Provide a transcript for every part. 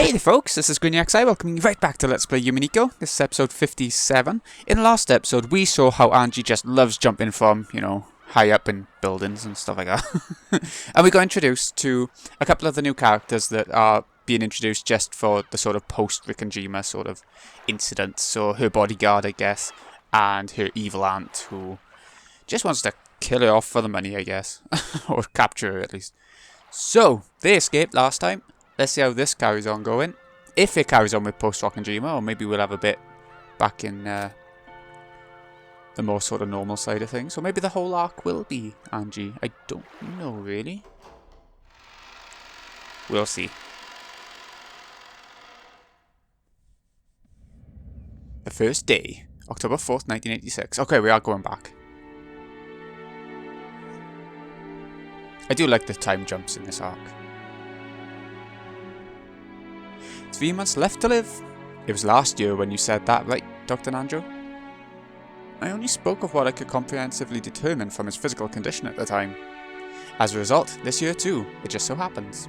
Hey there folks, this is GreenXI welcoming you right back to Let's Play Umineko. This is episode 57. In the last episode we saw how Angie just loves jumping from, high up in buildings and stuff like that. And we got introduced to a couple of the new characters that are being introduced just for the sort of post-Rikanjima sort of incident. So her bodyguard, I guess, and her evil aunt who just wants to kill her off for the money, I guess. Or capture her at least. So, they escaped last time. Let's see how this carries on going. If it carries on with post-Rikanjima, or maybe we'll have a bit back in the more sort of normal side of things. Or maybe the whole arc will be Angie. I don't know, really. We'll see. The first day, October 4th, 1986. Okay, we are going back. I do like the time jumps in this arc. 3 months left to live. It was last year when you said that, right, Dr. Nanjo? I only spoke of what I could comprehensively determine from his physical condition at the time. As a result, this year too, it just so happens.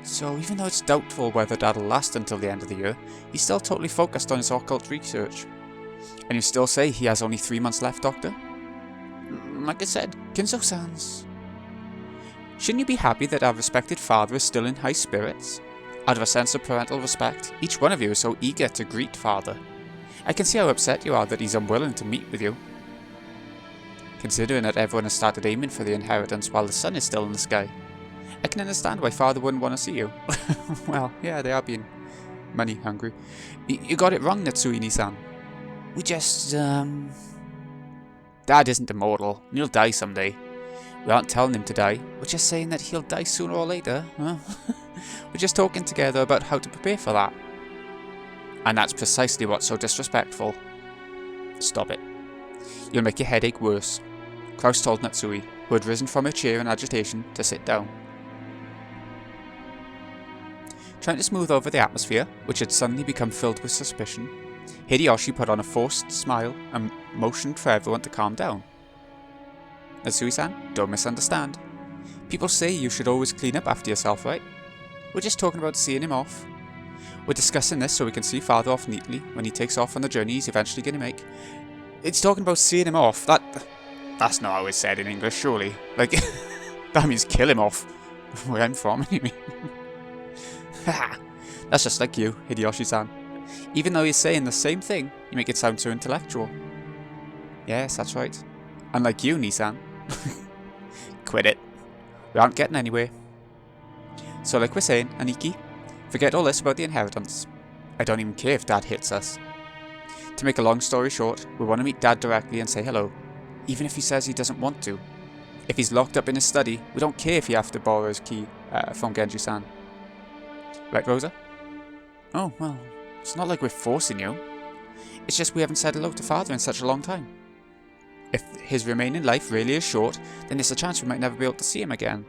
So even though it's doubtful whether that'll last until the end of the year, he's still totally focused on his occult research. And you still say he has only 3 months left, Doctor? Like I said, Kinzo-san's. Shouldn't you be happy that our respected father is still in high spirits? Out of a sense of parental respect, each one of you is so eager to greet father. I can see how upset you are that he's unwilling to meet with you. Considering that everyone has started aiming for the inheritance while the sun is still in the sky, I can understand why father wouldn't want to see you. Well, yeah, they are being money hungry. You got it wrong, Natsui-ni-san. We just, Dad isn't immortal, and he'll die someday. We aren't telling him to die, we're just saying that he'll die sooner or later, huh? We're just talking together about how to prepare for that. And that's precisely what's so disrespectful. Stop it. You'll make your headache worse. Kraus told Natsui, who had risen from her chair in agitation, to sit down. Trying to smooth over the atmosphere, which had suddenly become filled with suspicion, Hideyoshi put on a forced smile and motioned for everyone to calm down. Natsui-san, don't misunderstand. People say you should always clean up after yourself, right? We're just talking about seeing him off. We're discussing this so we can see father off neatly when he takes off on the journey he's eventually going to make. It's talking about seeing him off. That's not how it's said in English, surely. Like, that means kill him off. Where I'm from, you mean? That's just like you, Hideyoshi-san. Even though you're saying the same thing, you make it sound so intellectual. Yes, that's right. Unlike you, Nissan. Quit it. We aren't getting anywhere. So like we're saying, Aniki, forget all this about the inheritance. I don't even care if Dad hits us. To make a long story short, we want to meet Dad directly and say hello, even if he says he doesn't want to. If he's locked up in his study, we don't care if you have to borrow his key from Genji-san. Right, Rosa? Oh, well, it's not like we're forcing you. It's just we haven't said hello to Father in such a long time. If his remaining life really is short, then there's a chance we might never be able to see him again.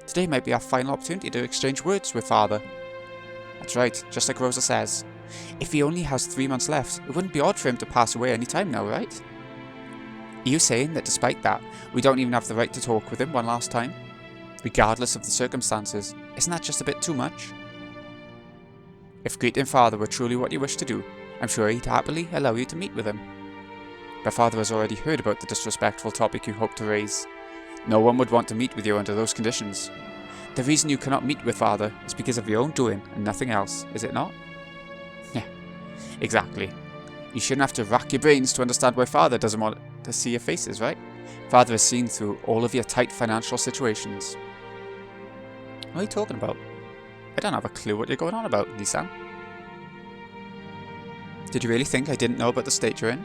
Today might be our final opportunity to exchange words with Father. That's right, just like Rosa says. If he only has 3 months left, it wouldn't be odd for him to pass away any time now, right? Are you saying that despite that, we don't even have the right to talk with him one last time? Regardless of the circumstances, isn't that just a bit too much? If greeting Father were truly what you wish to do, I'm sure he'd happily allow you to meet with him. But Father has already heard about the disrespectful topic you hope to raise. No one would want to meet with you under those conditions. The reason you cannot meet with Father is because of your own doing and nothing else, is it not? Yeah, exactly. You shouldn't have to rack your brains to understand why Father doesn't want to see your faces, right? Father has seen through all of your tight financial situations. What are you talking about? I don't have a clue what you're going on about, Nissan. Did you really think I didn't know about the state you're in?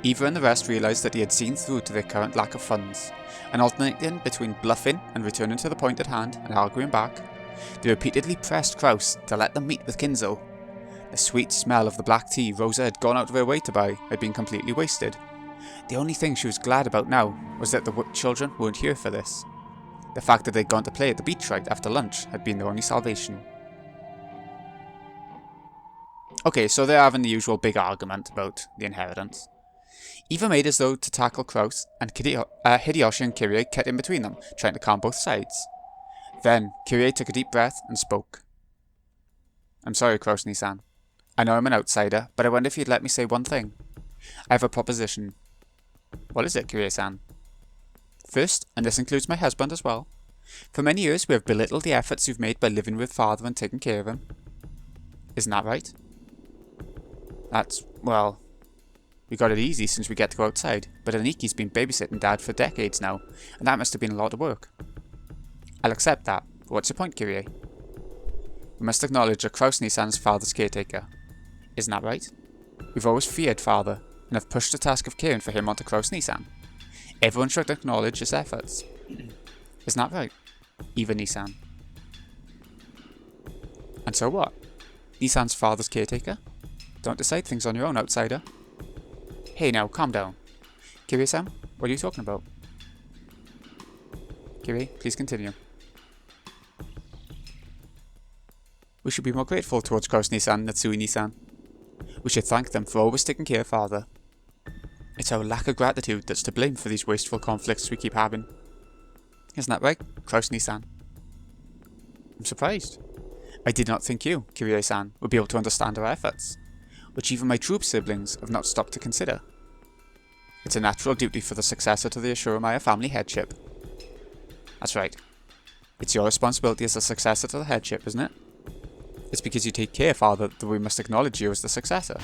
Eva and the rest realised that he had seen through to their current lack of funds, and alternating between bluffing and returning to the point at hand and arguing back, they repeatedly pressed Kraus to let them meet with Kinzo. The sweet smell of the black tea Rosa had gone out of her way to buy had been completely wasted. The only thing she was glad about now was that the children weren't here for this. The fact that they'd gone to play at the beach right after lunch had been their only salvation. Okay, so they're having the usual big argument about the inheritance. Eva made as though to tackle Kraus, and Hideyoshi and Kirie kept in between them, trying to calm both sides. Then, Kirie took a deep breath and spoke. I'm sorry, Krosny-san. I know I'm an outsider, but I wonder if you'd let me say one thing. I have a proposition. What is it, Kirie-san? First, and this includes my husband as well, for many years we have belittled the efforts you've made by living with father and taking care of him. Isn't that right? Well, we got it easy since we get to go outside, but Aniki's been babysitting Dad for decades now, and that must have been a lot of work. I'll accept that, but what's your point, Kirie? We must acknowledge that Krosny-san's father's caretaker. Isn't that right? We've always feared father, and have pushed the task of caring for him onto Krosny-san. Everyone should acknowledge his efforts. Isn't that right? Even Nissan. And so what? Nissan's father's caretaker? Don't decide things on your own, outsider. Hey now, calm down. Kirie-san, what are you talking about? Kirie, please continue. We should be more grateful towards Krosny-san and Natsui-ni-san. We should thank them for always taking care of father. It's our lack of gratitude that's to blame for these wasteful conflicts we keep having. Isn't that right, Krosny-san? I'm surprised. I did not think you, Kirie-san, would be able to understand our efforts, which even my troop siblings have not stopped to consider. It's a natural duty for the successor to the Ashura family headship. That's right. It's your responsibility as the successor to the headship, isn't it? It's because you take care, father, that we must acknowledge you as the successor.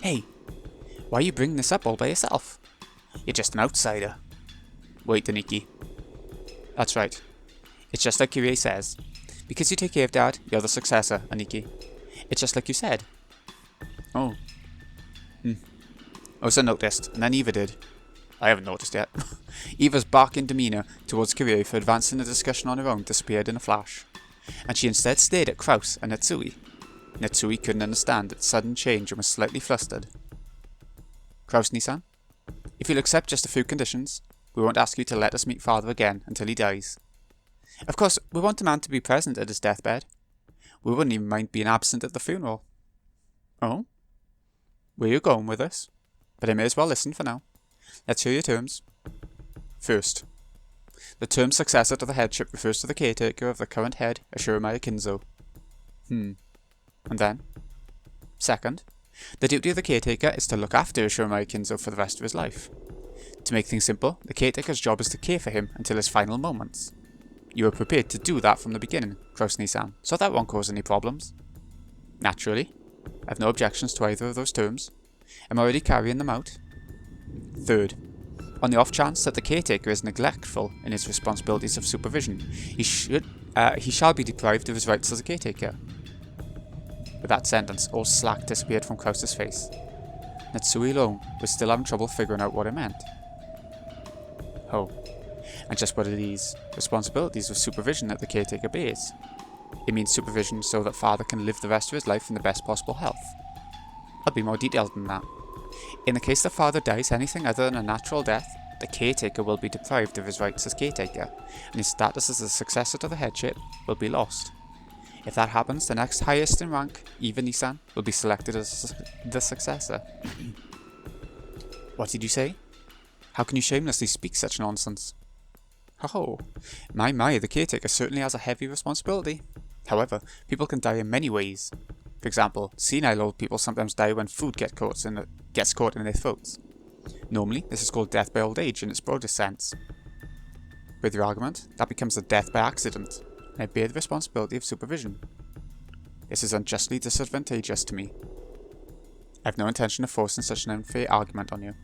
Hey, why are you bringing this up all by yourself? You're just an outsider. Wait, Aniki. That's right. It's just like Kirie says. Because you take care of Dad, you're the successor, Aniki. It's just like you said. Oh. Osa noticed, and then Eva did. I haven't noticed yet. Eva's barking demeanour towards Kirie for advancing the discussion on her own disappeared in a flash, and she instead stared at Kraus and Natsui. Natsui couldn't understand its sudden change and was slightly flustered. Krosny-san, if you'll accept just a few conditions, we won't ask you to let us meet father again until he dies. Of course, we want the man to be present at his deathbed. We wouldn't even mind being absent at the funeral. Oh? Where are you going with this? But I may as well listen for now. Let's hear your terms. First, the term successor to the headship refers to the caretaker of the current head, Ashura Kinzo. And then? Second, the duty of the caretaker is to look after Ashura Kinzo for the rest of his life. To make things simple, the caretaker's job is to care for him until his final moments. You are prepared to do that from the beginning, Krosny-san, so that won't cause any problems. Naturally, I have no objections to either of those terms. I'm already carrying them out. Third, on the off chance that the caretaker is neglectful in his responsibilities of supervision, he shall be deprived of his rights as a caretaker. With that sentence, all slack disappeared from Kraus's face. Natsui alone was still having trouble figuring out what it meant. Oh, and just what are these responsibilities of supervision that the caretaker bears? It means supervision so that father can live the rest of his life in the best possible health. I'll be more detailed than that. In the case that father dies anything other than a natural death, the caretaker will be deprived of his rights as caretaker, and his status as the successor to the headship will be lost. If that happens, the next highest in rank, Eva Nissan, will be selected as the successor. What did you say? How can you shamelessly speak such nonsense? Oh, my, the caretaker certainly has a heavy responsibility. However, people can die in many ways. For example, senile old people sometimes die when food gets caught in their throats. Normally, this is called death by old age in its broadest sense. With your argument, that becomes a death by accident, and I bear the responsibility of supervision. This is unjustly disadvantageous to me. I have no intention of forcing such an unfair argument on you.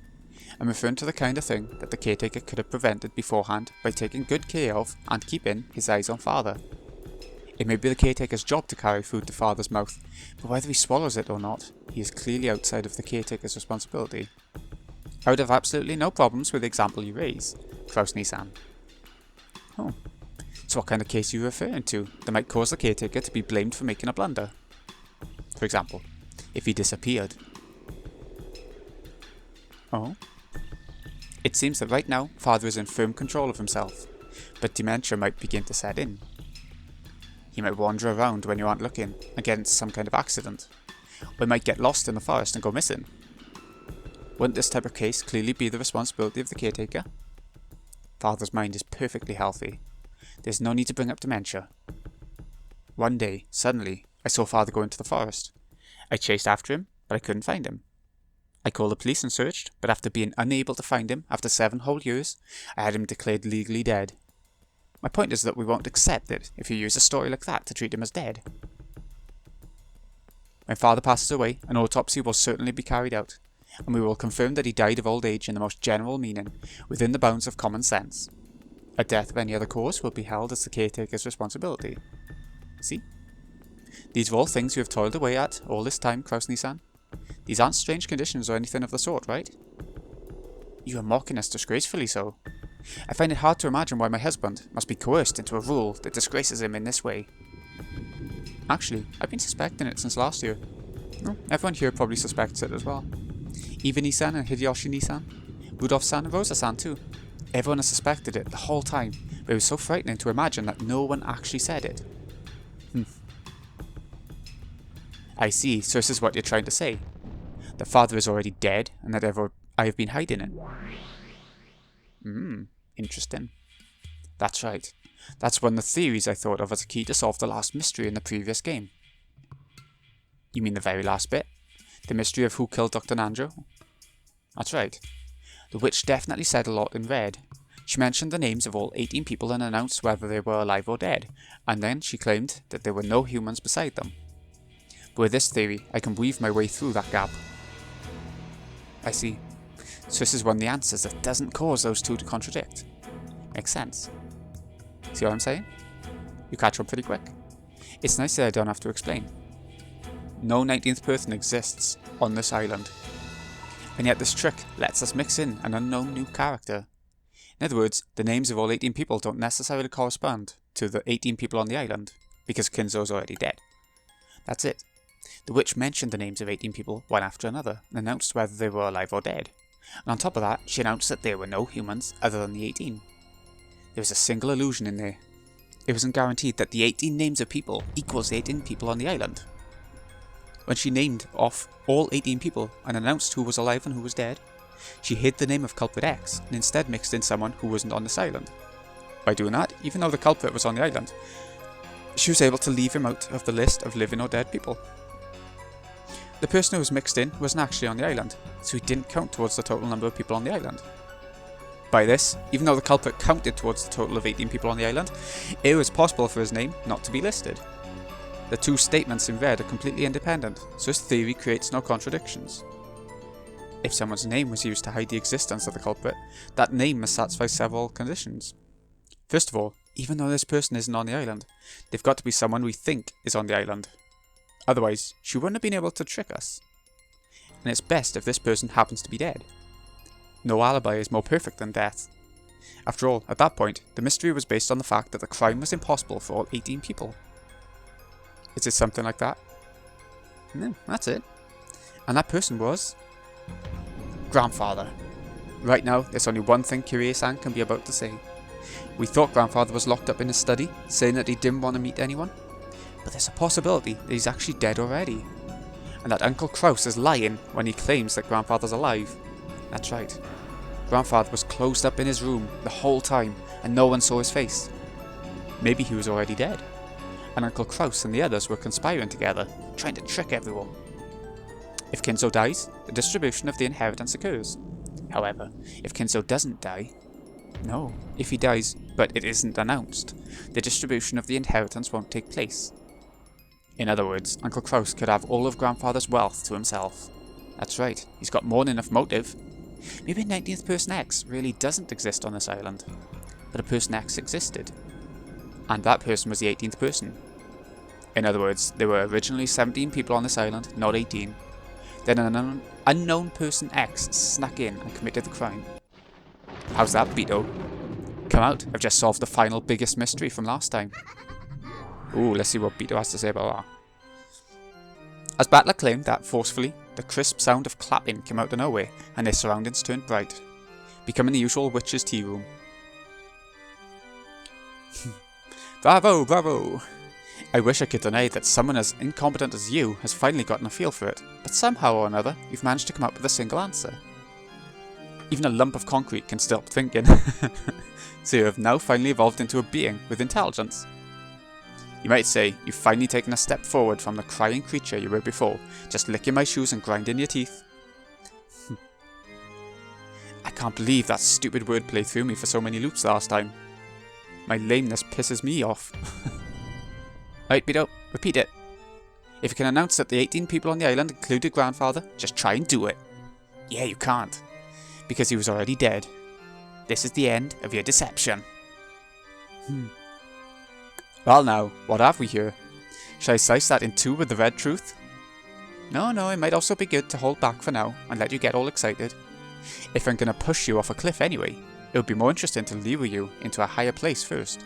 I'm referring to the kind of thing that the caretaker could have prevented beforehand by taking good care of and keeping his eyes on father. It may be the caretaker's job to carry food to father's mouth, but whether he swallows it or not, he is clearly outside of the caretaker's responsibility. I would have absolutely no problems with the example you raise, Krosny-san. Oh, so what kind of case are you referring to that might cause the caretaker to be blamed for making a blunder? For example, if he disappeared. Oh? It seems that right now, father is in firm control of himself, but dementia might begin to set in. He might wander around when you aren't looking and get into some kind of accident, or he might get lost in the forest and go missing. Wouldn't this type of case clearly be the responsibility of the caretaker? Father's mind is perfectly healthy. There's no need to bring up dementia. One day, suddenly, I saw father go into the forest. I chased after him, but I couldn't find him. I called the police and searched, but after being unable to find him after 7 whole years, I had him declared legally dead. My point is that we won't accept it if you use a story like that to treat him as dead. When father passes away, an autopsy will certainly be carried out, and we will confirm that he died of old age in the most general meaning, within the bounds of common sense. A death of any other cause will be held as the caretaker's responsibility. See? These are all things you have toiled away at all this time, Kraus-Nissan. These aren't strange conditions or anything of the sort, right? You are mocking us disgracefully so. I find it hard to imagine why my husband must be coerced into a rule that disgraces him in this way. Actually, I've been suspecting it since last year. Well, everyone here probably suspects it as well. Even Nissan and Hideyoshi-Nissan, Rudolph-san and Rosa-san too. Everyone has suspected it the whole time, but it was so frightening to imagine that no one actually said it. I see, so this is what you're trying to say. The father is already dead, and that I have been hiding it. Interesting. That's right. That's one of the theories I thought of as a key to solve the last mystery in the previous game. You mean the very last bit? The mystery of who killed Dr. Nanjo? That's right. The witch definitely said a lot in red. She mentioned the names of all 18 people and announced whether they were alive or dead, and then she claimed that there were no humans beside them. But with this theory, I can weave my way through that gap. I see. So this is one of the answers that doesn't cause those two to contradict. Makes sense. See what I'm saying? You catch on pretty quick. It's nice that I don't have to explain. No 19th person exists on this island. And yet this trick lets us mix in an unknown new character. In other words, the names of all 18 people don't necessarily correspond to the 18 people on the island, because Kinzo's already dead. That's it. The witch mentioned the names of 18 people one after another, and announced whether they were alive or dead. And on top of that, she announced that there were no humans other than the 18. There was a single illusion in there. It wasn't guaranteed that the 18 names of people equals the 18 people on the island. When she named off all 18 people and announced who was alive and who was dead, she hid the name of culprit X and instead mixed in someone who wasn't on this island. By doing that, even though the culprit was on the island, she was able to leave him out of the list of living or dead people. The person who was mixed in wasn't actually on the island, so he didn't count towards the total number of people on the island. By this, even though the culprit counted towards the total of 18 people on the island, it was possible for his name not to be listed. The two statements in red are completely independent, so this theory creates no contradictions. If someone's name was used to hide the existence of the culprit, that name must satisfy several conditions. First of all, even though this person isn't on the island, they've got to be someone we think is on the island. Otherwise, she wouldn't have been able to trick us. And it's best if this person happens to be dead. No alibi is more perfect than death. After all, at that point, the mystery was based on the fact that the crime was impossible for all 18 people. Is it something like that? No, that's it. And that person was... Grandfather. Right now, there's only one thing Kirie-san can be about to say. We thought Grandfather was locked up in his study, saying that he didn't want to meet anyone. But there's a possibility that he's actually dead already. And that Uncle Kraus is lying when he claims that Grandfather's alive. That's right. Grandfather was closed up in his room the whole time and no one saw his face. Maybe he was already dead. And Uncle Kraus and the others were conspiring together, trying to trick everyone. If Kinzo dies, the distribution of the inheritance occurs. However, if Kinzo doesn't die... No, if he dies, but it isn't announced, the distribution of the inheritance won't take place. In other words, Uncle Kraus could have all of Grandfather's wealth to himself. That's right, he's got more than enough motive. Maybe 19th Person X really doesn't exist on this island, but a Person X existed. And that person was the 18th person. In other words, there were originally 17 people on this island, not 18. Then an unknown Person X snuck in and committed the crime. How's that, Beto? Come out, I've just solved the final biggest mystery from last time. Ooh, let's see what Beto has to say about that. As Battler claimed that forcefully, the crisp sound of clapping came out of nowhere and their surroundings turned bright, becoming the usual witch's tea room. Bravo, bravo! I wish I could deny that someone as incompetent as you has finally gotten a feel for it, but somehow or another you've managed to come up with a single answer. Even a lump of concrete can stop thinking. So you have now finally evolved into a being with intelligence. You might say you've finally taken a step forward from the crying creature you were before, just licking my shoes and grinding your teeth. I can't believe that stupid wordplay threw me for so many loops last time. My lameness pisses me off. Right, Beto, repeat it. If you can announce that the 18 people on the island included Grandfather, just try and do it. Yeah, you can't, because he was already dead. This is the end of your deception. Well now, what have we here? Shall I slice that in two with the red truth? No, it might also be good to hold back for now and let you get all excited. If I'm gonna push you off a cliff anyway, it would be more interesting to lure you into a higher place first.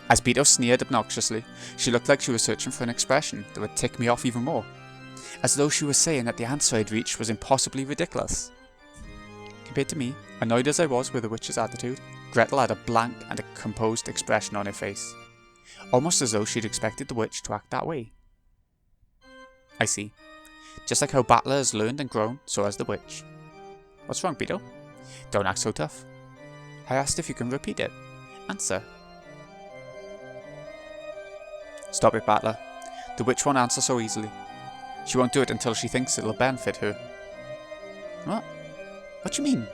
As Beto sneered obnoxiously, she looked like she was searching for an expression that would tick me off even more, as though she was saying that the answer I'd reached was impossibly ridiculous. Compared to me, annoyed as I was with the witch's attitude, Gretel had a blank and a composed expression on her face, almost as though she'd expected the witch to act that way. I see. Just like how Battler has learned and grown, so has the witch. What's wrong, Beto? Don't act so tough. I asked if you can repeat it. Answer. Stop it, Battler. The witch won't answer so easily. She won't do it until she thinks it'll benefit her. What? What do you mean?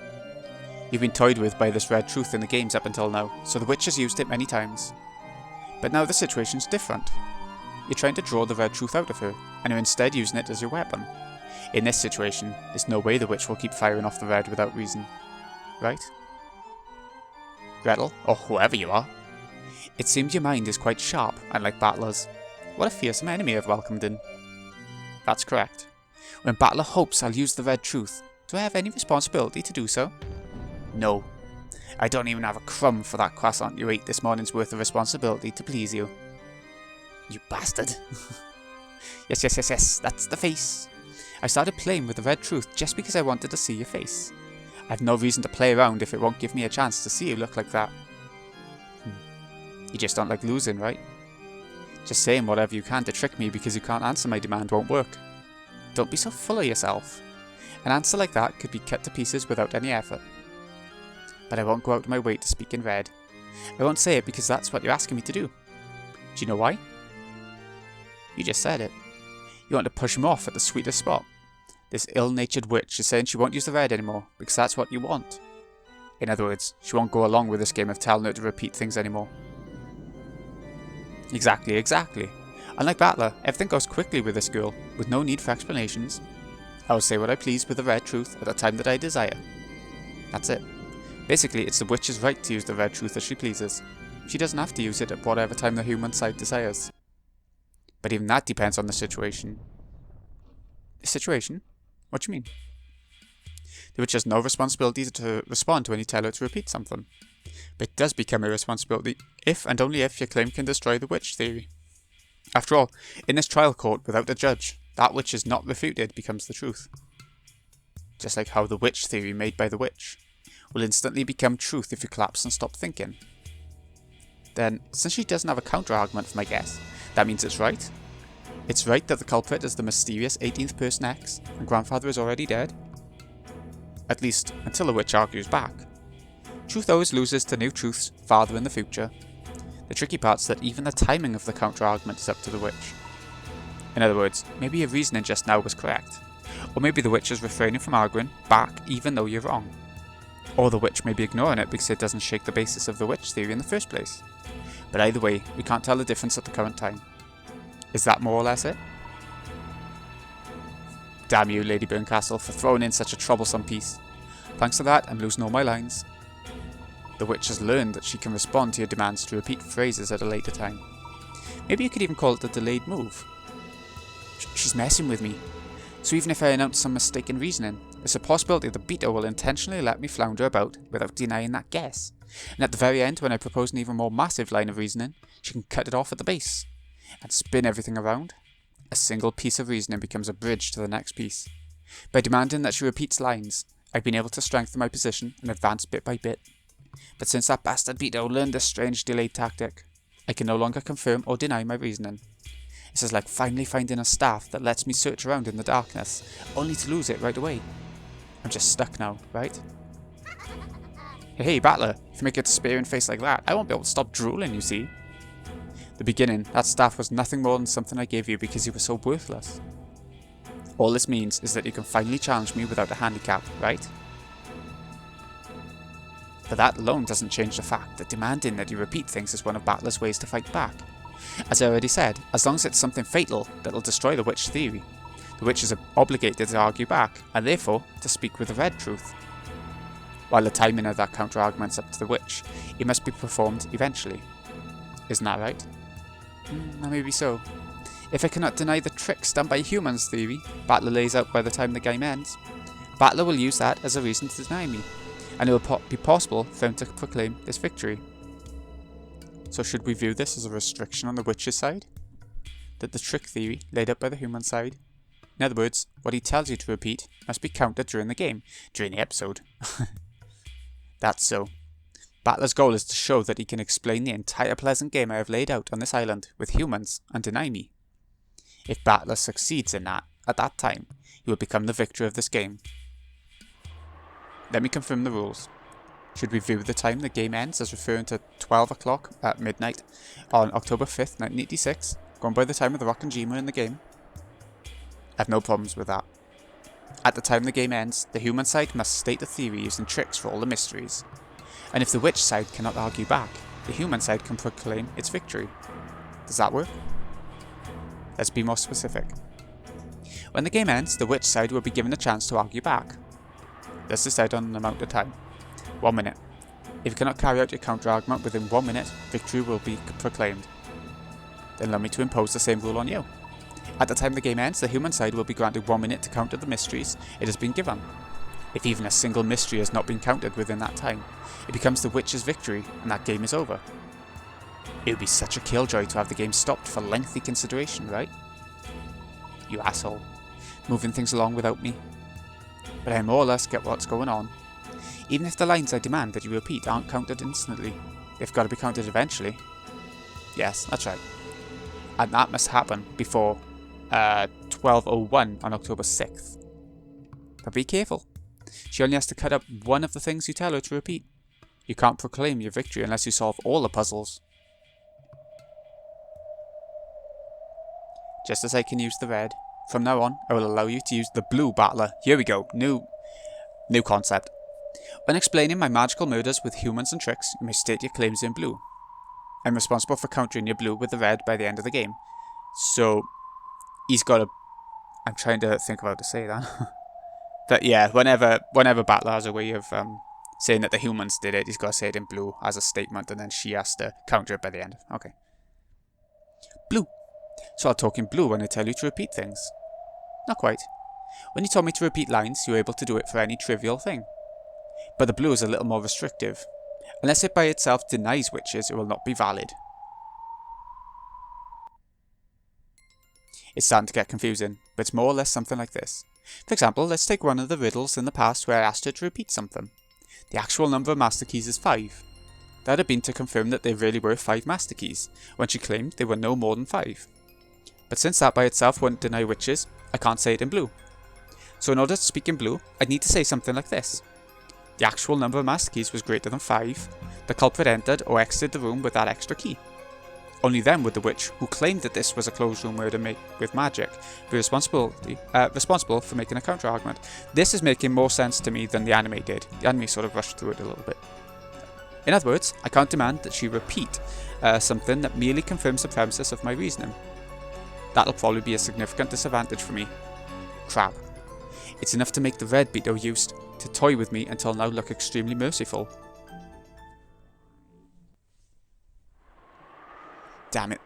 You've been toyed with by this red truth in the games up until now, so the witch has used it many times. But now the situation's different. You're trying to draw the red truth out of her, and you're instead using it as your weapon. In this situation, there's no way the witch will keep firing off the red without reason. Right? Gretel, or whoever you are. It seems your mind is quite sharp, unlike Battler's. What a fearsome enemy I've welcomed in. That's correct. When Battler hopes I'll use the red truth, do I have any responsibility to do so? No. I don't even have a crumb for that croissant you ate this morning's worth of responsibility to please you. You bastard. Yes, that's the face. I started playing with the red truth just because I wanted to see your face. I've no reason to play around if it won't give me a chance to see you look like that. You just don't like losing, right? Just saying whatever you can to trick me because you can't answer my demand won't work. Don't be so full of yourself. An answer like that could be cut to pieces without any effort. But I won't go out of my way to speak in red. I won't say it because that's what you're asking me to do. Do you know why? You just said it. You want to push him off at the sweetest spot. This ill-natured witch is saying she won't use the red anymore because that's what you want. In other words, she won't go along with this game of telling her to repeat things anymore. Exactly. Unlike Battler, everything goes quickly with this girl, with no need for explanations. I will say what I please with the red truth at the time that I desire. That's it. Basically, it's the witch's right to use the red truth as she pleases. She doesn't have to use it at whatever time the human side desires. But even that depends on the situation. The situation? What do you mean? The witch has no responsibility to respond to when you tell her to repeat something. But it does become a responsibility if and only if your claim can destroy the witch theory. After all, in this trial court without a judge, that which is not refuted becomes the truth. Just like how the witch theory made by the witch will instantly become truth if you collapse and stop thinking. Then, since she doesn't have a counter-argument for my guess, that means it's right. It's right that the culprit is the mysterious 18th person X, and Grandfather is already dead. At least, until the witch argues back. Truth always loses to new truths farther in the future. The tricky part's that even the timing of the counter-argument is up to the witch. In other words, maybe your reasoning just now was correct. Or maybe the witch is refraining from arguing back even though you're wrong. Or the witch may be ignoring it because it doesn't shake the basis of the witch theory in the first place. But either way, we can't tell the difference at the current time. Is that more or less it? Damn you, Lady Burncastle, for throwing in such a troublesome piece. Thanks to that, I'm losing all my lines. The witch has learned that she can respond to your demands to repeat phrases at a later time. Maybe you could even call it a delayed move. She's messing with me. So even if I announce some mistaken reasoning, there's a possibility that Beto will intentionally let me flounder about without denying that guess. And at the very end, when I propose an even more massive line of reasoning, she can cut it off at the base and spin everything around. A single piece of reasoning becomes a bridge to the next piece. By demanding that she repeats lines, I've been able to strengthen my position and advance bit by bit. But since that bastard Beto learned this strange delayed tactic, I can no longer confirm or deny my reasoning. This is like finally finding a staff that lets me search around in the darkness, only to lose it right away. I'm just stuck now, right? Hey, Battler, if you make a despairing face like that, I won't be able to stop drooling, you see. The beginning, that staff was nothing more than something I gave you because you were so worthless. All this means is that you can finally challenge me without a handicap, right? But that alone doesn't change the fact that demanding that you repeat things is one of Battler's ways to fight back. As I already said, as long as it's something fatal that'll destroy the witch theory, the witch is obligated to argue back, and therefore to speak with the red truth. While the timing of that counter-argument's up to the witch, it must be performed eventually. Isn't that right? Maybe so. If I cannot deny the tricks done by humans theory Battler lays out by the time the game ends, Battler will use that as a reason to deny me, and it will be possible for him to proclaim this victory. So should we view this as a restriction on the witch's side? That the trick theory laid out by the human side? In other words, what he tells you to repeat must be counted during the game, during the episode. That's so. Battler's goal is to show that he can explain the entire pleasant game I have laid out on this island with humans and deny me. If Battler succeeds in that, at that time, he will become the victor of this game. Let me confirm the rules. Should we view the time the game ends as referring to 12 o'clock at midnight on October 5th, 1986, going by the time of the Rock and Jima in the game? I have no problems with that. At the time the game ends, the human side must state a theory using tricks for all the mysteries. And if the witch side cannot argue back, the human side can proclaim its victory. Does that work? Let's be more specific. When the game ends, the witch side will be given a chance to argue back. Let's decide on an amount of time. 1 minute. If you cannot carry out your counter-argument within 1 minute, victory will be proclaimed. Then allow me to impose the same rule on you. At the time the game ends, the human side will be granted 1 minute to counter the mysteries it has been given. If even a single mystery has not been counted within that time, it becomes the witch's victory and that game is over. It would be such a killjoy to have the game stopped for lengthy consideration, right? You asshole. Moving things along without me. But I more or less get what's going on. Even if the lines I demand that you repeat aren't counted instantly, they've got to be counted eventually. Yes, that's right. And that must happen before 12:01 on October 6th. But be careful. She only has to cut up one of the things you tell her to repeat. You can't proclaim your victory unless you solve all the puzzles. Just as I can use the red, from now on I will allow you to use the blue Battler. Here we go, new concept. When explaining my magical murders with humans and tricks, you may state your claims in blue. I'm responsible for countering your blue with the red by the end of the game. So, he's got a... I'm trying to think of how to say that. But yeah, whenever Battler has a way of saying that the humans did it, he's got to say it in blue as a statement, and then she has to counter it by the end. Okay. Blue. So I'll talk in blue when I tell you to repeat things. Not quite. When you told me to repeat lines, you were able to do it for any trivial thing. But the blue is a little more restrictive. Unless it by itself denies witches, it will not be valid. It's starting to get confusing, but it's more or less something like this. For example, let's take one of the riddles in the past where I asked her to repeat something. The actual number of master keys is 5. That would have been to confirm that there really were 5 master keys, when she claimed there were no more than 5. But since that by itself wouldn't deny witches, I can't say it in blue. So in order to speak in blue, I'd need to say something like this. The actual number of master keys was greater than 5. The culprit entered or exited the room with that extra key. Only then would the witch, who claimed that this was a closed room murder with magic, be responsible for making a counter-argument. This is making more sense to me than the anime did. The anime sort of rushed through it a little bit. In other words, I can't demand that she repeat something that merely confirms the premises of my reasoning. That'll probably be a significant disadvantage for me. Crap. It's enough to make the red Beto used to toy with me until now look extremely merciful. Damn it.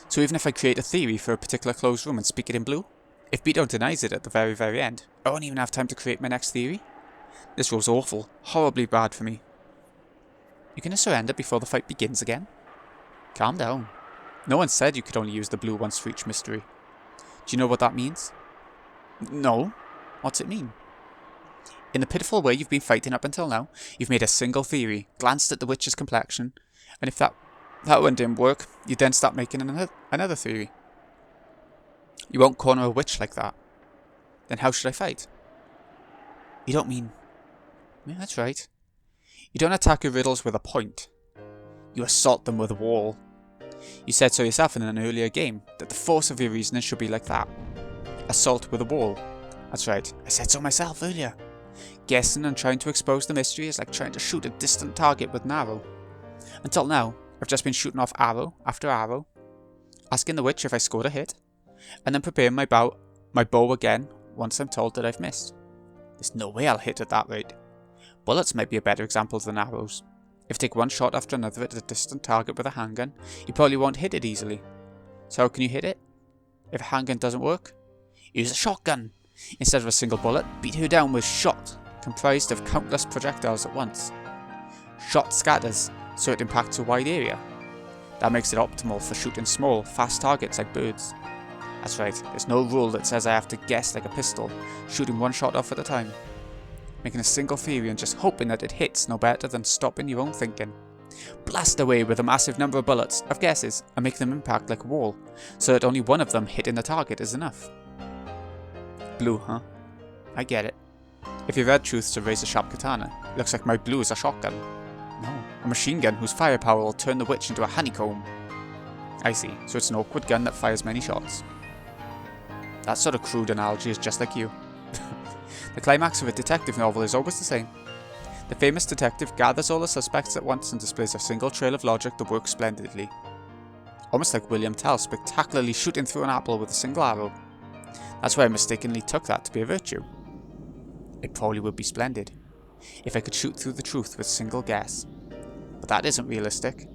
So even if I create a theory for a particular closed room and speak it in blue, if Beto denies it at the very end, I won't even have time to create my next theory? This rule's awful, horribly bad for me. You gonna surrender before the fight begins again? Calm down. No one said you could only use the blue once for each mystery. Do you know what that means? No. What's it mean? In the pitiful way you've been fighting up until now, you've made a single theory, glanced at the witch's complexion, and if that one didn't work, you then start making another theory. You won't corner a witch like that. Then how should I fight? You don't mean... Yeah, that's right. You don't attack your riddles with a point. You assault them with a wall. You said so yourself in an earlier game, that the force of your reasoning should be like that. Assault with a wall. That's right, I said so myself earlier. Guessing and trying to expose the mystery is like trying to shoot a distant target with an arrow. Until now, I've just been shooting off arrow after arrow, asking the witch if I scored a hit, and then preparing my bow again once I'm told that I've missed. There's no way I'll hit at that rate. Bullets might be a better example than arrows. If you take one shot after another at a distant target with a handgun, you probably won't hit it easily. So how can you hit it? If a handgun doesn't work, use a shotgun. Instead of a single bullet, beat her down with shot, comprised of countless projectiles at once. Shot scatters, so it impacts a wide area. That makes it optimal for shooting small, fast targets like birds. That's right, there's no rule that says I have to guess like a pistol, shooting one shot off at a time. Making a single theory and just hoping that it hits no better than stopping your own thinking. Blast away with a massive number of bullets, of guesses, and make them impact like a wall, so that only one of them hitting the target is enough. Blue, huh? I get it. If you read truth to razor-sharp katana, it looks like my blue is a shotgun. No, a machine gun whose firepower will turn the witch into a honeycomb. I see, so it's an awkward gun that fires many shots. That sort of crude analogy is just like you. The climax of a detective novel is always the same. The famous detective gathers all the suspects at once and displays a single trail of logic that works splendidly. Almost like William Tell spectacularly shooting through an apple with a single arrow. That's why I mistakenly took that to be a virtue. It probably would be splendid if I could shoot through the truth with a single guess. But that isn't realistic.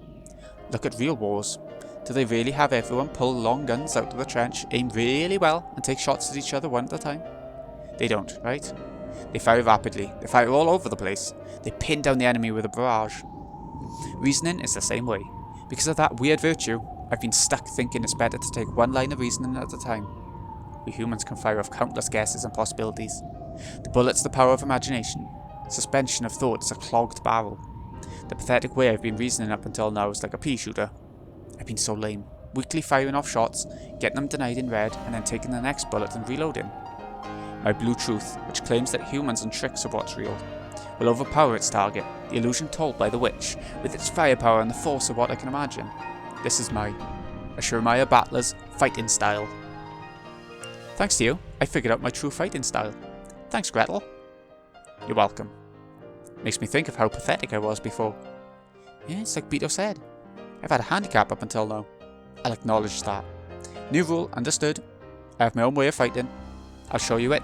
Look at real wars. Do they really have everyone pull long guns out of the trench, aim really well, and take shots at each other one at a time? They don't, right? They fire rapidly, they fire all over the place, they pin down the enemy with a barrage. Reasoning is the same way. Because of that weird virtue, I've been stuck thinking it's better to take one line of reasoning at a time. We humans can fire off countless guesses and possibilities. The bullet's the power of imagination. Suspension of thought is a clogged barrel. The pathetic way I've been reasoning up until now is like a pea shooter. I've been so lame, weakly firing off shots, getting them denied in red, and then taking the next bullet and reloading. My blue truth, which claims that humans and tricks are what's real, will overpower its target, the illusion told by the witch, with its firepower and the force of what I can imagine. This is my Ashurmaya Battler's fighting style. Thanks to you, I figured out my true fighting style. Thanks, Gretel. You're welcome. Makes me think of how pathetic I was before. Yeah, it's like Beto said. I've had a handicap up until now. I'll acknowledge that. New rule, understood. I have my own way of fighting. I'll show you it.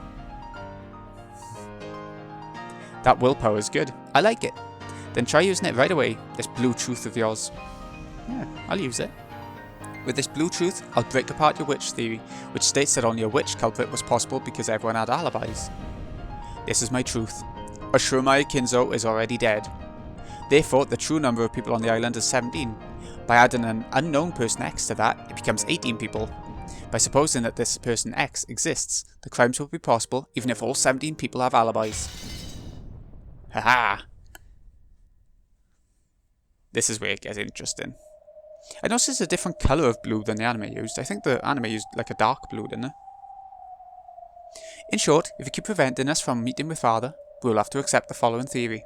That willpower is good. I like it. Then try using it right away, this blue truth of yours. Yeah, I'll use it. With this blue truth, I'll break apart your witch theory, which states that only a witch culprit was possible because everyone had alibis. This is my truth. Ashurmaya Kinzo is already dead. Therefore, the true number of people on the island is 17. By adding an unknown person X to that, it becomes 18 people. By supposing that this person X exists, the crimes will be possible even if all 17 people have alibis. Haha! This is where it gets interesting. I noticed it's a different colour of blue than the anime used. I think the anime used like a dark blue, didn't it? In short, if you keep preventing us from meeting with Father, we will have to accept the following theory.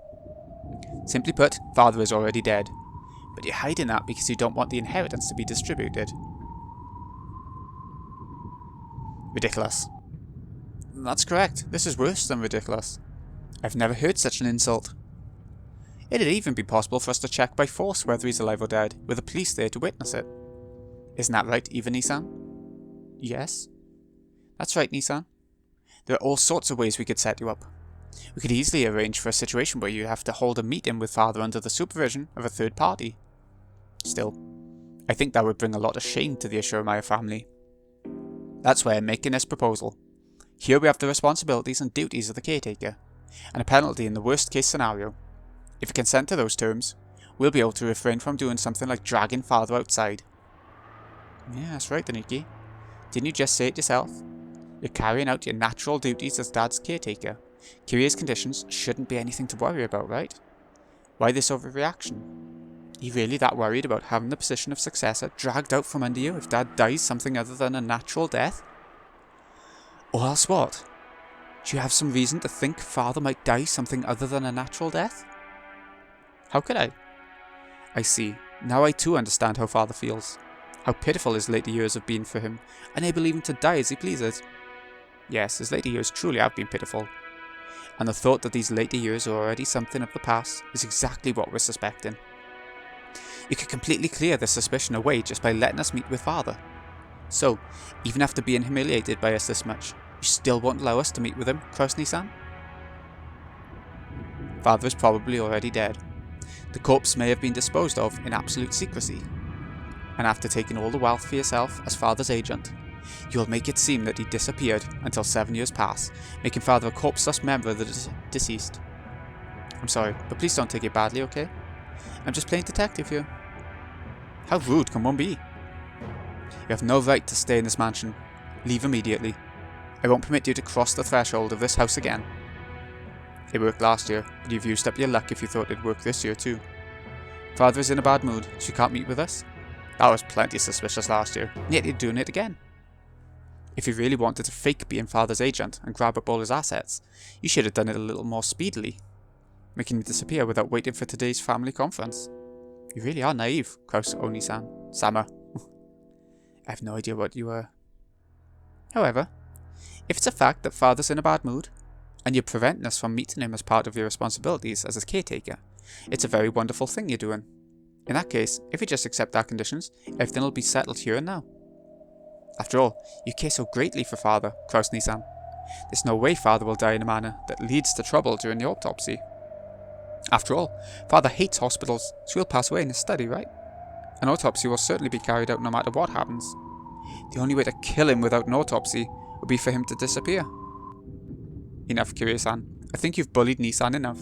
Simply put, Father is already dead. But you're hiding that because you don't want the inheritance to be distributed. Ridiculous. That's correct. This is worse than ridiculous. I've never heard such an insult. It'd even be possible for us to check by force whether he's alive or dead, with the police there to witness it. Isn't that right, Eva Nissan? Yes. That's right, Nissan. There are all sorts of ways we could set you up. We could easily arrange for a situation where you have to hold a meeting with Father under the supervision of a third party. Still, I think that would bring a lot of shame to the Ashurmaya family. That's why I'm making this proposal. Here we have the responsibilities and duties of the caretaker, and a penalty in the worst case scenario. If you consent to those terms, we'll be able to refrain from doing something like dragging Father outside. Yeah, that's right, Daniki. Didn't you just say it yourself? You're carrying out your natural duties as Dad's caretaker. Kiria's conditions shouldn't be anything to worry about, right? Why this overreaction? Are you really that worried about having the position of successor dragged out from under you if Dad dies something other than a natural death? Or else what? Do you have some reason to think Father might die something other than a natural death? How could I? I see. Now I too understand how Father feels. how pitiful his later years have been for him, unable even to die as he pleases. Yes, his later years truly have been pitiful, and the thought that these later years are already something of the past is exactly what we're suspecting. You could completely clear this suspicion away just by letting us meet with Father. So, even after being humiliated by us this much, you still won't allow us to meet with him, Krasny-san? Father is probably already dead. The corpse may have been disposed of in absolute secrecy, and after taking all the wealth for yourself as Father's agent, you'll make it seem that he disappeared until 7 years pass, making Father a corpseless member of the deceased. I'm sorry, but please don't take it badly, okay? I'm just playing detective here. How rude can one be? You have no right to stay in this mansion. Leave immediately. I won't permit you to cross the threshold of this house again. It worked last year, but you've used up your luck if you thought it'd work this year too. Father is in a bad mood, so you can't meet with us? That was plenty suspicious last year, and yet you're doing it again. If you really wanted to fake being Father's agent and grab up all his assets, you should have done it a little more speedily, making him disappear without waiting for today's family conference. You really are naive, Kraus Oni-san. Sama. I have no idea what you were. However, if it's a fact that Father's in a bad mood, and you're preventing us from meeting him as part of your responsibilities as his caretaker, it's a very wonderful thing you're doing. In that case, if you just accept our conditions, everything will be settled here and now. After all, you care so greatly for Father, Krasny-san. There's no way Father will die in a manner that leads to trouble during the autopsy. After all, Father hates hospitals, so he'll pass away in his study, right? An autopsy will certainly be carried out no matter what happens. The only way to kill him without an autopsy would be for him to disappear. Enough, Kirie-san. I think you've bullied Nissan enough.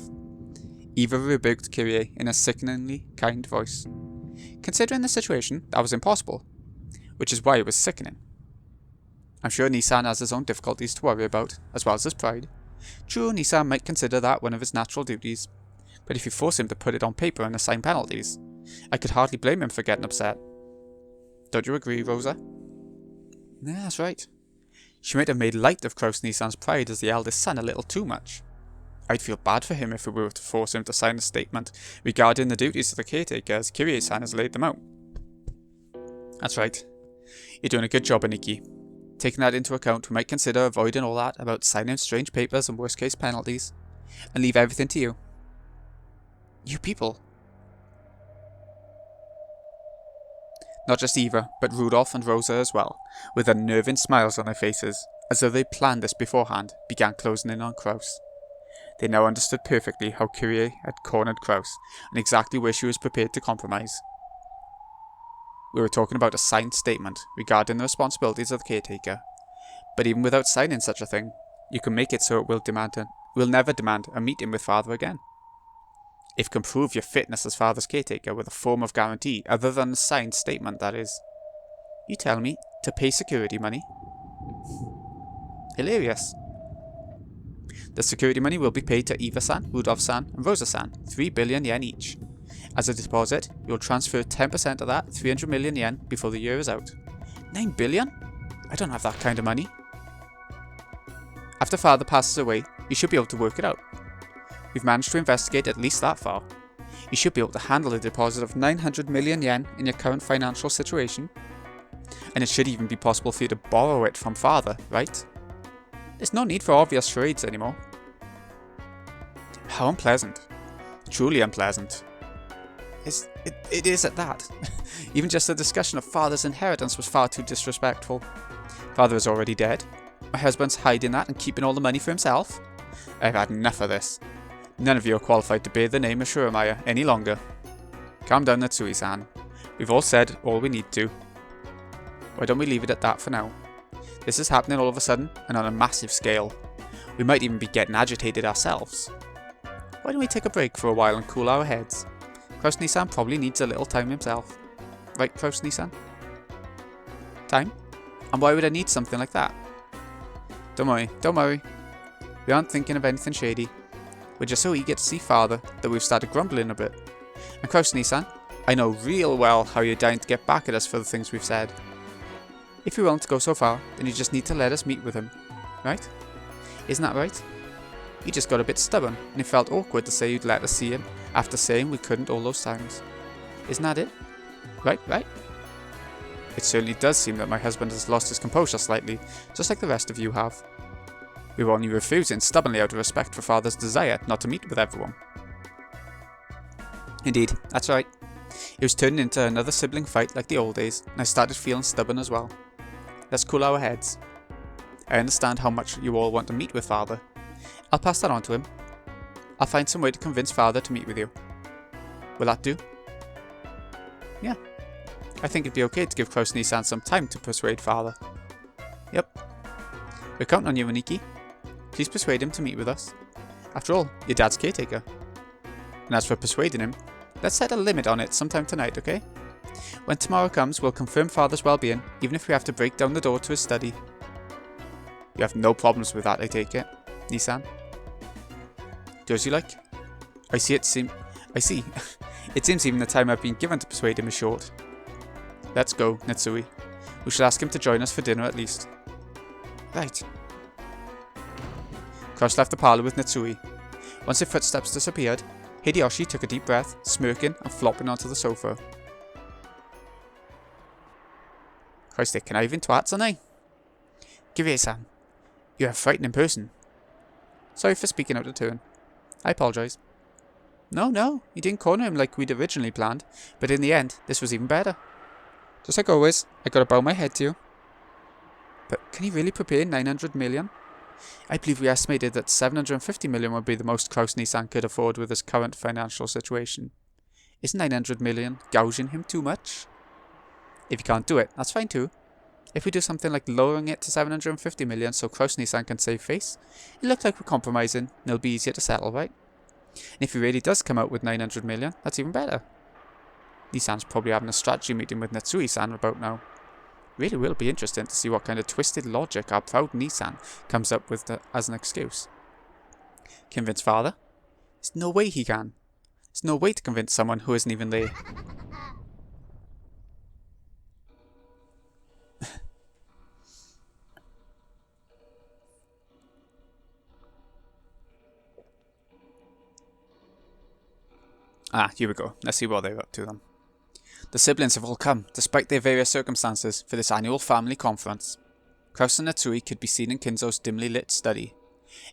Eva rebuked Kirie in a sickeningly kind voice. Considering the situation, that was impossible, which is why it was sickening. I'm sure Nissan has his own difficulties to worry about, as well as his pride. True, Nissan might consider that one of his natural duties, but if you force him to put it on paper and assign penalties, I could hardly blame him for getting upset. Don't you agree, Rosa? Yeah, that's right. She might have made light of Krasny-san's pride as the eldest son a little too much. I'd feel bad for him if we were to force him to sign a statement regarding the duties of the caretaker as Kirie-san has laid them out. That's right. You're doing a good job, Aniki. Taking that into account, we might consider avoiding all that about signing strange papers and worst case penalties, and leave everything to you. You people. Not just Eva, but Rudolph and Rosa as well, with unnerving smiles on their faces, as though they planned this beforehand, began closing in on Kraus. They now understood perfectly how Kirie had cornered Kraus, and exactly where she was prepared to compromise. We were talking about a signed statement regarding the responsibilities of the caretaker, but even without signing such a thing, you can make it so it will never demand a meeting with Father again. If you can prove your fitness as Father's caretaker with a form of guarantee other than a signed statement, that is. You tell me, to pay security money? Hilarious. The security money will be paid to Eva-san, Rudolph-san, and Rosa-san, 3 billion yen each. As a deposit, you'll transfer 10% of that, 300 million yen, before the year is out. 9 billion? I don't have that kind of money. After Father passes away, you should be able to work it out. We've managed to investigate at least that far. You should be able to handle a deposit of 900 million yen in your current financial situation. And it should even be possible for you to borrow it from Father, right? There's no need for obvious charades anymore. How unpleasant. Truly unpleasant. It is at that. Even just the discussion of Father's inheritance was far too disrespectful. Father is already dead. My husband's hiding that and keeping all the money for himself. I've had enough of this. None of you are qualified to bear the name of Shuremaya any longer. Calm down, Natsui-san. We've all said all we need to. Why don't we leave it at that for now? This is happening all of a sudden and on a massive scale. We might even be getting agitated ourselves. Why don't we take a break for a while and cool our heads? Krasny-san probably needs a little time himself. Right, Krasny-san? Time? And why would I need something like that? Don't worry. We aren't thinking of anything shady. We're just so eager to see Father that we've started grumbling a bit. And Krasny-san, I know real well how you're dying to get back at us for the things we've said. If you're willing to go so far, then you just need to let us meet with him, right? Isn't that right? You just got a bit stubborn, and it felt awkward to say you'd let us see him after saying we couldn't all those times. Isn't that it? Right? It certainly does seem that my husband has lost his composure slightly, just like the rest of you have. We were only refusing stubbornly out of respect for Father's desire not to meet with everyone. Indeed, that's right. It was turning into another sibling fight like the old days, and I started feeling stubborn as well. Let's cool our heads. I understand how much you all want to meet with Father. I'll pass that on to him. I'll find some way to convince Father to meet with you. Will that do? Yeah. I think it'd be okay to give Kraus-Nissan some time to persuade Father. Yep. We're counting on you, Umineko. Please persuade him to meet with us. After all, your dad's caretaker. And as for persuading him, let's set a limit on it sometime tonight, okay? When tomorrow comes, we'll confirm Father's well-being, even if we have to break down the door to his study. You have no problems with that, I take it, Nissan? Do as you like. I see. It seems even the time I've been given to persuade him is short. Let's go, Netsui. We shall ask him to join us for dinner at least. Right. Kraus left the parlour with Netsui. Once their footsteps disappeared, Hideyoshi took a deep breath, smirking and flopping onto the sofa. Christ, they conniving twats, aren't they? Give here, Sam. You're a frightening person. Sorry for speaking out of turn. I apologise. No, you didn't corner him like we'd originally planned, but in the end, this was even better. Just like always, I gotta bow my head to you. But can he really prepare 900 million? I believe we estimated that 750 million would be the most Kraus-Nissan could afford with his current financial situation. Is 900 million gouging him too much? If you can't do it, that's fine too. If we do something like lowering it to 750 million so Kraus-Nissan can save face, it looks like we're compromising and it'll be easier to settle, right? And if he really does come out with 900 million, that's even better. Nissan's probably having a strategy meeting with Netsui-san about now. Really will be interesting to see what kind of twisted logic our proud Nissan comes up with as an excuse. Convince Father? There's no way he can. There's no way to convince someone who isn't even there. Here we go. Let's see what they're up to then. The siblings have all come, despite their various circumstances, for this annual family conference. Kraus and Netsui could be seen in Kinzo's dimly lit study.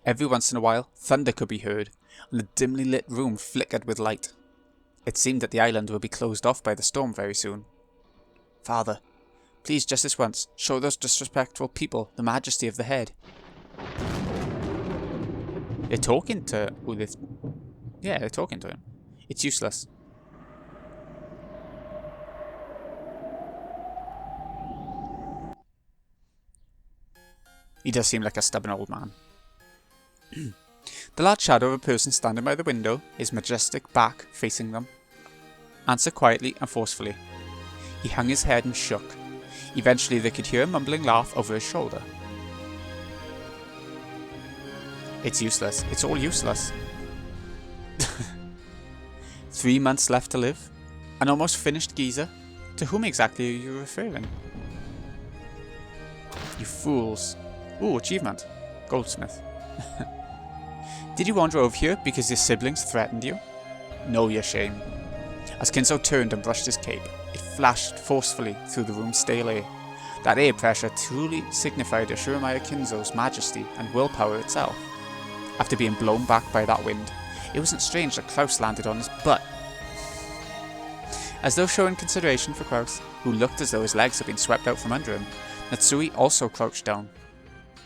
Every once in a while, thunder could be heard, and the dimly lit room flickered with light. It seemed that the island would be closed off by the storm very soon. Father, please just this once, show those disrespectful people the majesty of the head. They're talking to... Yeah, they're talking to him. It's useless. He does seem like a stubborn old man. The large shadow of a person standing by the window, his majestic back facing them, answered quietly and forcefully. He hung his head and shook. Eventually they could hear a mumbling laugh over his shoulder. It's useless. It's all useless. 3 months left to live? An almost finished geezer? To whom exactly are you referring? You fools. Ooh, achievement. Goldsmith. Did you wander over here because your siblings threatened you? Know your shame. As Kinzo turned and brushed his cape, it flashed forcefully through the room's stale air. That air pressure truly signified Ashuramaia Kinzo's majesty and willpower itself. After being blown back by that wind, it wasn't strange that Kraus landed on his butt. As though showing consideration for Kraus, who looked as though his legs had been swept out from under him, Netsui also crouched down.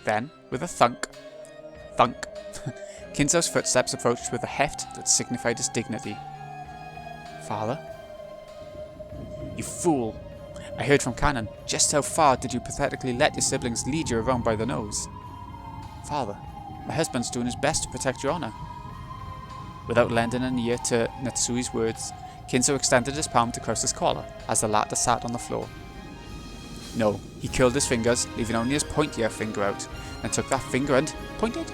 Then, with a thunk, Kinzo's footsteps approached with a heft that signified his dignity. Father? You fool! I heard from Canon. Just how far did you pathetically let your siblings lead you around by the nose? Father, my husband's doing his best to protect your honor. Without lending an ear to Netsui's words, Kinzo extended his palm to Kraus's collar as the latter sat on the floor. No, he curled his fingers, leaving only his pointier finger out, and took that finger and pointed,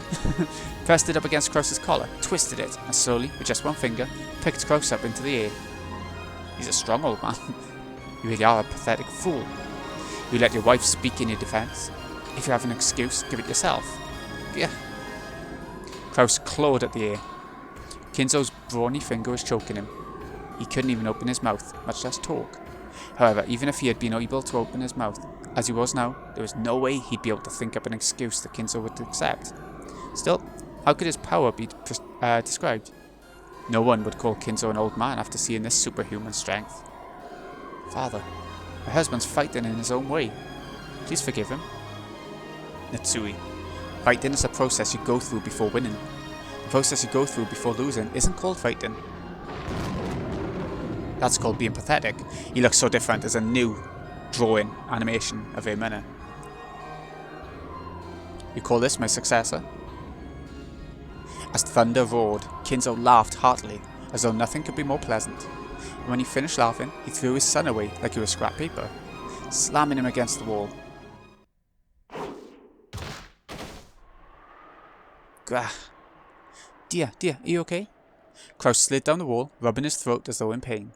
pressed it up against Kraus's collar, twisted it, and slowly, with just one finger, picked Kraus up into the air. He's a strong old man. You really are a pathetic fool. You let your wife speak in your defense. If you have an excuse, give it yourself. Yeah. Kraus clawed at the air. Kinzo's brawny finger was choking him. He couldn't even open his mouth, much less talk. However, even if he had been able to open his mouth, as he was now, there was no way he'd be able to think up an excuse that Kinzo would accept. Still, how could his power be described? No one would call Kinzo an old man after seeing this superhuman strength. Father, my husband's fighting in his own way. Please forgive him. Natsui, fighting is a process you go through before winning. The process you go through before losing isn't called fighting. That's called being pathetic. He looks so different as a new drawing animation of him, innit? You call this my successor? As thunder roared, Kinzo laughed heartily, as though nothing could be more pleasant. And when he finished laughing, he threw his son away like he was scrap paper, slamming him against the wall. Grah. Dear, are you okay? Kraus slid down the wall, rubbing his throat as though in pain.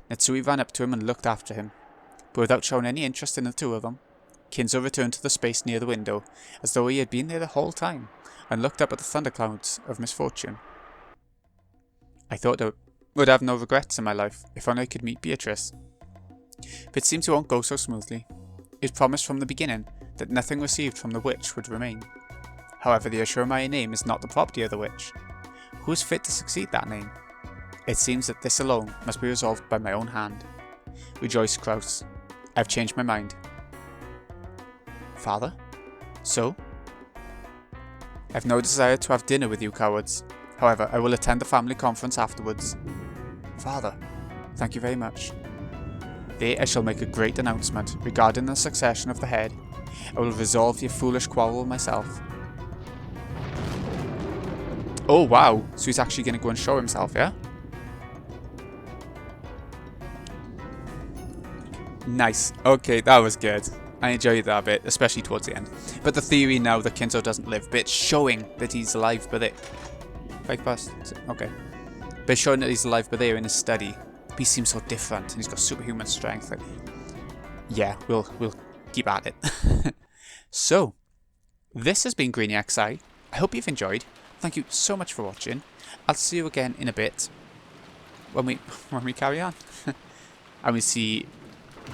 Natsui ran up to him and looked after him, but without showing any interest in the two of them. Kinzo returned to the space near the window, as though he had been there the whole time, and looked up at the thunderclouds of misfortune. I thought I would have no regrets in my life, if only I could meet Beatrice. But it seemed to won't go so smoothly. It was promised from the beginning that nothing received from the witch would remain. However, the Ashuramaia name is not the property of the witch. Who is fit to succeed that name? It seems that this alone must be resolved by my own hand. Rejoice, Kraus. I have changed my mind. Father? So? I have no desire to have dinner with you cowards. However, I will attend the family conference afterwards. Father, thank you very much. There I shall make a great announcement regarding the succession of the head. I will resolve your foolish quarrel myself. Oh wow, so he's actually going to go and show himself, yeah? Nice. Okay, that was good. I enjoyed that bit, especially towards the end. But the theory now that Kinzo doesn't live, but it's showing that he's alive, but it... 5 past? Okay. But it's showing that he's alive, but there in his study. He seems so different, and he's got superhuman strength. Like, yeah, we'll keep at it. So, this has been Greeny XI. I hope you've enjoyed. Thank you so much for watching. I'll see you again in a bit. When we carry on. And we see...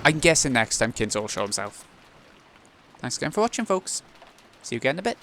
I'm guessing next time Kinzo will show himself. Thanks again for watching, folks. See you again in a bit.